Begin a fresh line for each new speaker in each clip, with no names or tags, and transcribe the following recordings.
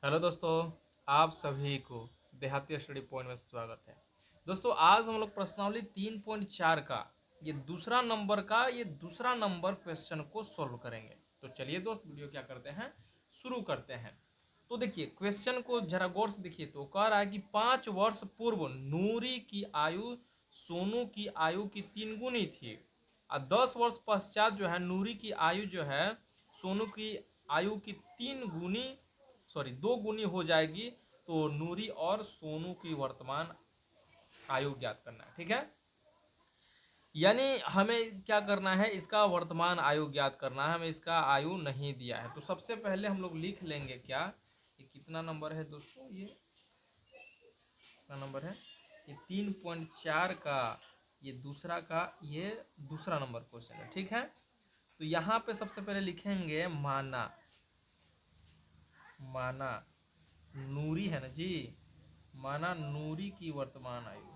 Hello दोस्तों, आप सभी को देहाती स्टडी पॉइंट में स्वागत है। दोस्तों आज हम लोग प्रश्नावली 3.4 का ये दूसरा नंबर क्वेश्चन को सॉल्व करेंगे। तो चलिए दोस्त वीडियो क्या करते हैं, शुरू करते हैं। तो देखिए क्वेश्चन को जरा गौर से देखिए। तो कह रहा है कि 5 वर्ष पूर्व नूरी की आयु सोनू की आयु की 3 गुनी थी और 10 वर्ष पश्चात जो है नूरी की आयु जो है सोनू की आयु की 3 गुनी 2 गुनी हो जाएगी। तो नूरी और सोनू की वर्तमान आयु ज्ञात करना है। ठीक है, यानी हमें क्या करना है, इसका वर्तमान आयु ज्ञात करना है। हमें इसका आयु नहीं दिया है। तो सबसे पहले हम लोग लिख लेंगे क्या, ये कितना नंबर है दोस्तों, ये कितना नंबर है, ये 3.4 का ये दूसरा नंबर क्वेश्चन है। ठीक है, तो यहाँ पे सबसे पहले लिखेंगे माना माना नूरी है ना जी, माना नूरी की वर्तमान आयु।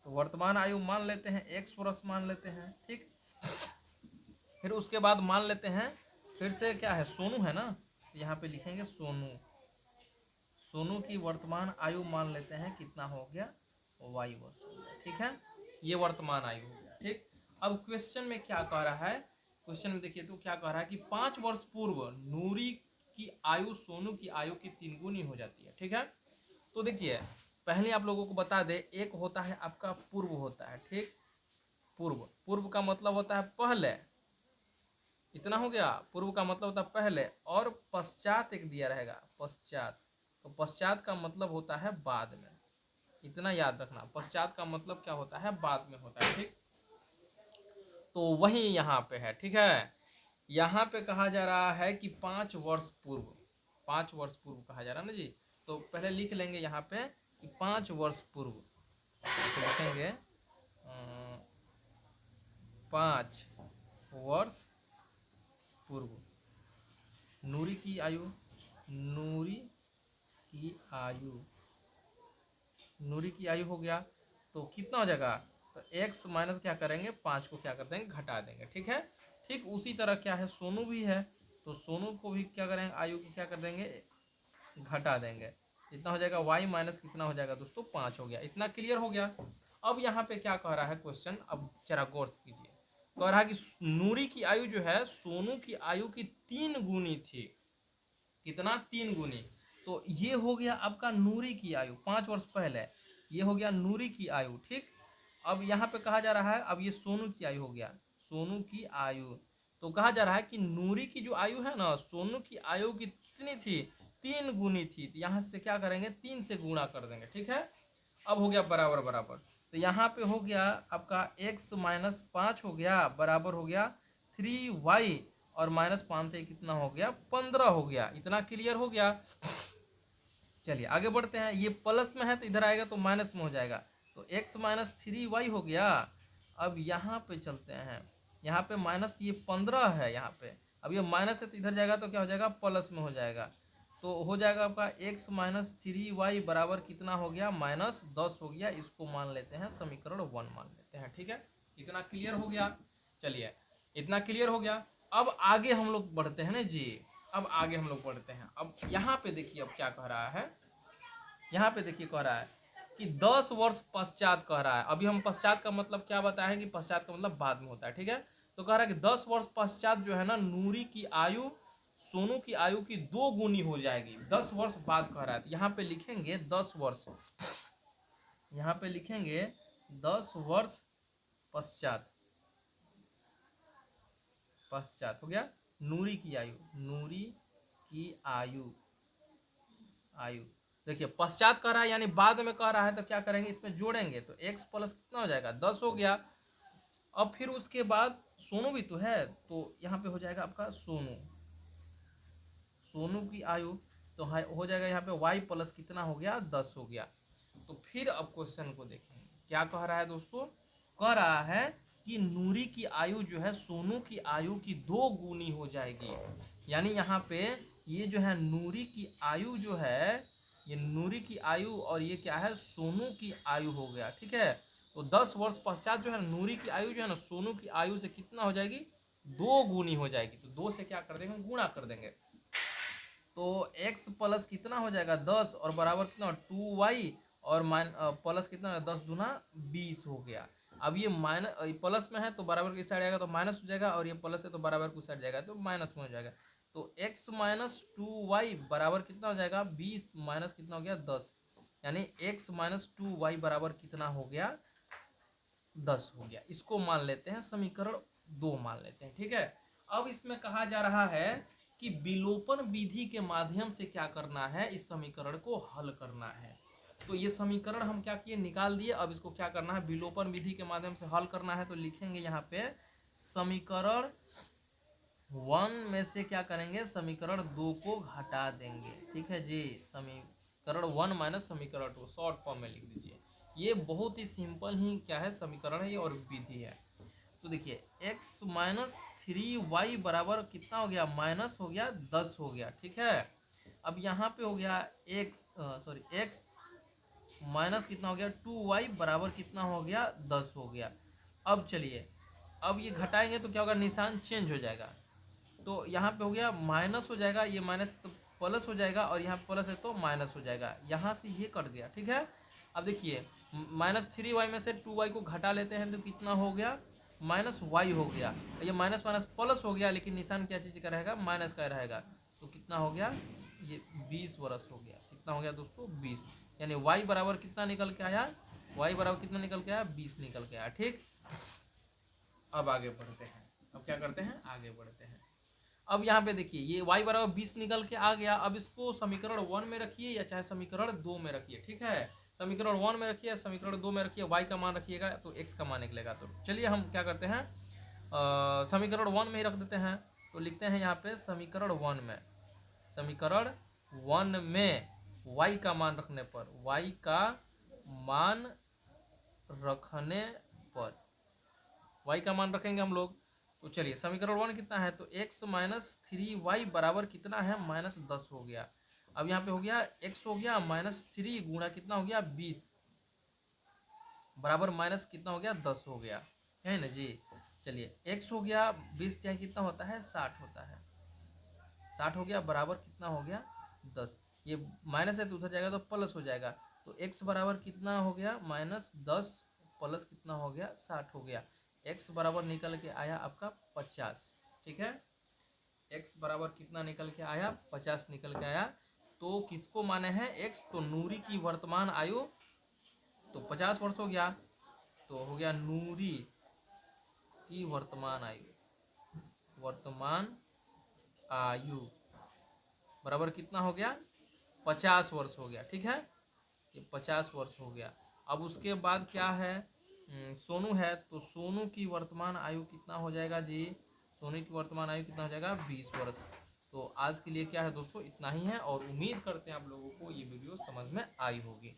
तो वर्तमान आयु मान लेते हैं 1 वर्ष मान लेते हैं। ठीक, फिर उसके बाद मान लेते हैं फिर से क्या है, सोनू है ना, तो यहाँ पे लिखेंगे सोनू। सोनू की वर्तमान आयु मान लेते हैं, कितना हो गया, y वर्ष हो गया। ठीक है, ये वर्तमान आयु हो गया। ठीक, अब क्वेश्चन में क्या कह रहा है, क्वेश्चन में देखिए तो क्या कह रहा है कि 5 वर्ष पूर्व नूरी की आयु सोनू की आयु की 3 गुनी हो जाती है। ठीक है, तो देखिए पहले आप लोगों को बता दे, एक होता है आपका पूर्व होता है। ठीक, पूर्व पूर्व का मतलब होता है पहले, इतना हो गया। पूर्व का मतलब होता है पहले, और पश्चात एक दिया रहेगा पश्चात। तो पश्चात का मतलब होता है बाद में, इतना याद रखना। पश्चात का मतलब क्या होता है, बाद में होता है। ठीक, तो वही यहाँ पे है। ठीक है, यहाँ पे कहा जा रहा है कि 5 वर्ष पूर्व, 5 वर्ष पूर्व कहा जा रहा है ना जी। तो पहले लिख लेंगे यहाँ पे कि 5 वर्ष पूर्व, तो लिखेंगे 5 वर्ष पूर्व नूरी की आयु, नूरी की आयु नूरी की आयु हो गया। तो कितना हो जाएगा, तो x माइनस क्या करेंगे, 5 को क्या कर देंगे, घटा देंगे। ठीक है, ठीक उसी तरह क्या है, सोनू भी है, तो सोनू को भी क्या करेंगे, आयु की क्या कर देंगे, घटा देंगे। इतना हो जाएगा y माइनस कितना हो जाएगा दोस्तों, 5 हो गया। इतना क्लियर हो गया। अब यहाँ पे क्या कह रहा है क्वेश्चन, अब जरा गौर से कीजिए। कह रहा है कि नूरी की आयु जो है सोनू की आयु की 3 गुनी थी। कितना, 3 गुनी। तो ये हो गया आपका नूरी की आयु 5 वर्ष पहले, ये हो गया नूरी की आयु। ठीक, अब यहाँ पे कहा जा रहा है, अब ये सोनू की आयु हो गया, सोनू की आयु। तो कहा जा रहा है कि नूरी की जो आयु है ना, सोनू की आयु की कितनी थी, 3 गुनी थी। तो यहाँ से क्या करेंगे, 3 से गुणा कर देंगे। ठीक है, अब हो गया बराबर बराबर। तो यहाँ पे हो गया आपका x-5 हो गया, बराबर हो गया 3y, और -5 से कितना हो गया, 15 हो गया। इतना क्लियर हो गया। चलिए आगे बढ़ते हैं। ये प्लस में है तो इधर आएगा तो माइनस में हो जाएगा, तो x-3y हो गया। अब यहाँ पे चलते हैं, यहाँ पे माइनस ये 15 है यहाँ पे, अब ये माइनस है तो इधर जाएगा तो क्या हो जाएगा, प्लस में हो जाएगा। तो हो जाएगा आपका x-3y बराबर कितना हो गया, -10 हो गया। इसको मान लेते हैं समीकरण 1 मान लेते हैं। ठीक है, इतना क्लियर हो गया। चलिए इतना क्लियर हो गया। अब आगे हम लोग बढ़ते हैं ना जी, अब आगे हम लोग बढ़ते हैं। अब यहाँ पे देखिए अब क्या कह रहा है, यहाँ पे देखिए कह रहा है कि 10 वर्ष पश्चात कह रहा है। अभी हम पश्चात का मतलब क्या बताए हैं कि पश्चात का मतलब बाद में होता है। ठीक है, तो कह रहा है कि 10 वर्ष पश्चात जो है ना, नूरी की आयु सोनू की आयु की 2 गुनी हो जाएगी। 10 वर्ष बाद कह रहा है, तो यहाँ पे लिखेंगे 10 वर्ष, यहाँ पे लिखेंगे 10 वर्ष पश्चात, पश्चात हो गया नूरी की आयु, नूरी की आयु, आयु। देखिए पश्चात कह रहा है यानी बाद में कह रहा है, तो क्या करेंगे, इसमें जोड़ेंगे तो x प्लस कितना हो जाएगा, 10 हो गया। अब फिर उसके बाद सोनू भी तो है, तो यहाँ पे हो जाएगा आपका सोनू, सोनू की आयु। तो हो जाएगा यहाँ पे y प्लस कितना हो गया, 10 हो गया। तो फिर अब क्वेश्चन को देखेंगे क्या कह रहा है दोस्तों, कह रहा है कि नूरी की आयु जो है सोनू की आयु की 2 गुनी हो जाएगी। यानी यहाँ पे ये जो है नूरी की आयु जो है, ये नूरी की आयु और ये क्या है, सोनू की आयु हो गया। ठीक है, तो 10 वर्ष पश्चात जो है नूरी की आयु जो है ना, सोनू की आयु से कितना हो जाएगी, दो गुनी हो जाएगी, तो दो से क्या कर देंगे, गुणा कर देंगे। तो x प्लस कितना हो जाएगा 10 और बराबर कितना 2y और प्लस कितना 10 दूना 20 हो गया। अब ये माइनस प्लस में है तो बराबर की साइड आएगा तो माइनस हो जाएगा, और ये प्लस है तो बराबर की साइड जाएगा तो माइनस में हो जाएगा। तो x माइनस 2y बराबर कितना हो जाएगा 20 माइनस कितना हो गया 10, यानी x माइनस 2y बराबर कितना हो गया 10 हो गया। इसको मान लेते हैं समीकरण 2 मान लेते हैं, ठीक है। अब इसमें कहा जा रहा है कि विलोपन विधि के माध्यम से क्या करना है, इस समीकरण को हल करना है। तो ये समीकरण हम क्या किए, निकाल दिए। अब इसको क्या करना है, विलोपन विधि के माध्यम से हल करना है। तो लिखेंगे यहाँ पे समीकरण 1 में से क्या करेंगे, समीकरण 2 को घटा देंगे, ठीक है जी। समीकरण 1 माइनस समीकरण 2 शॉर्ट फॉर्म में लिख दीजिए। ये बहुत ही सिंपल ही क्या है समीकरण है ये, और विधि है। तो देखिए x माइनस 3y बराबर कितना हो गया, माइनस हो गया 10 हो गया, ठीक है। अब यहाँ पे हो गया x माइनस कितना हो गया 2y बराबर कितना हो गया 10 हो गया। अब चलिए, अब ये घटाएंगे तो क्या होगा, निशान चेंज हो जाएगा। तो यहाँ पे हो गया माइनस हो जाएगा, ये माइनस तो प्लस हो जाएगा, और यहाँ प्लस है तो माइनस हो जाएगा, यहाँ से ये कट गया, ठीक है। अब देखिए -3y में से 2y को घटा लेते हैं तो कितना हो गया, -y हो गया। ये माइनस माइनस प्लस हो गया, लेकिन निशान क्या चीज़ का रहेगा, माइनस का रहेगा। तो कितना हो गया, ये 20 वर्ष हो गया। कितना हो गया दोस्तों 20, यानी y बराबर कितना निकल के आया, y बराबर कितना निकल के आया 20 निकल के आया, ठीक। अब आगे बढ़ते हैं, अब क्या करते हैं, आगे बढ़ते हैं। अब यहाँ पे देखिए ये y बराबर 20 निकल के आ गया। अब इसको समीकरण 1 में रखिए या चाहे समीकरण 2 में रखिए, ठीक है। समीकरण 1 में रखिए, समीकरण 2 में रखिए, y का मान रखिएगा तो x का मान निकलेगा। तो चलिए हम क्या करते हैं, समीकरण 1 में ही रख देते हैं। तो लिखते हैं यहाँ पे समीकरण 1 में, समीकरण 1 में y का मान रखने पर, y का मान रखने पर, y का मान रखेंगे हम लोग। तो चलिए समीकरण 1 कितना है, तो x माइनस 3y बराबर कितना है, -10 हो गया। अब यहाँ पे हो गया x हो गया -3 गुणा कितना हो गया 20 बराबर माइनस कितना हो गया 10 हो गया, है ना जी। चलिए x हो गया 20 यहाँ कितना होता है 60 होता है, 60 हो गया बराबर कितना हो गया 10। ये माइनस है तो उधर जाएगा तो प्लस हो जाएगा। तो x बराबर कितना हो गया -10 प्लस कितना हो गया 60 हो गया। x बराबर निकल के आया आपका 50, ठीक है। x बराबर कितना निकल के आया 50 निकल के आया। तो किसको माने हैं x, तो नूरी की वर्तमान आयु, तो 50 वर्ष हो गया, तो हो गया नूरी की वर्तमान आयु, वर्तमान आयु बराबर कितना हो गया 50 वर्ष हो गया, ठीक है। ये 50 वर्ष हो गया। अब उसके बाद क्या है, सोनू है, तो सोनू की वर्तमान आयु कितना हो जाएगा जी, सोनू की वर्तमान आयु कितना हो जाएगा 20 वर्ष। तो आज के लिए क्या है दोस्तों, इतना ही है, और उम्मीद करते हैं आप लोगों को ये वीडियो समझ में आई होगी।